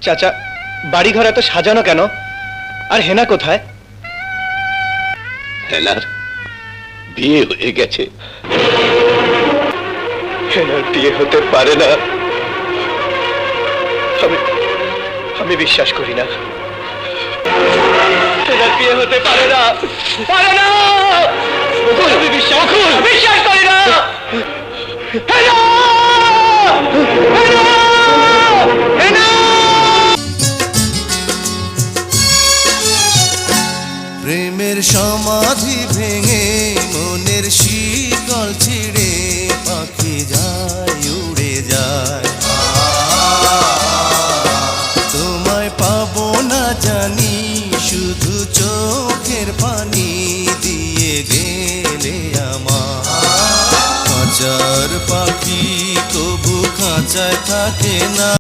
চাচা, বাড়িঘর এত সাজানো কেন? আর হেনা কোথায়? হেনার বিয়ে হয়ে গেছে। হেনার বিয়ে হতে পারে না, আমি বিশ্বাস করি না। হেনার বিয়ে হতে পারে না, পারে না। আমি বিশ্বাস করি না। হেনা! হেনা! হেনা! প্রেমের সমাধি ভেঙে মনের শিকল ছিঁড়ে পাখি যায় উড়ে যায়। তোমায় পাবো না জানি, শুধু চোখের পানি দিয়ে গেলে আমার। খাঁচার পাখি তবু খাঁচায় থাকে না।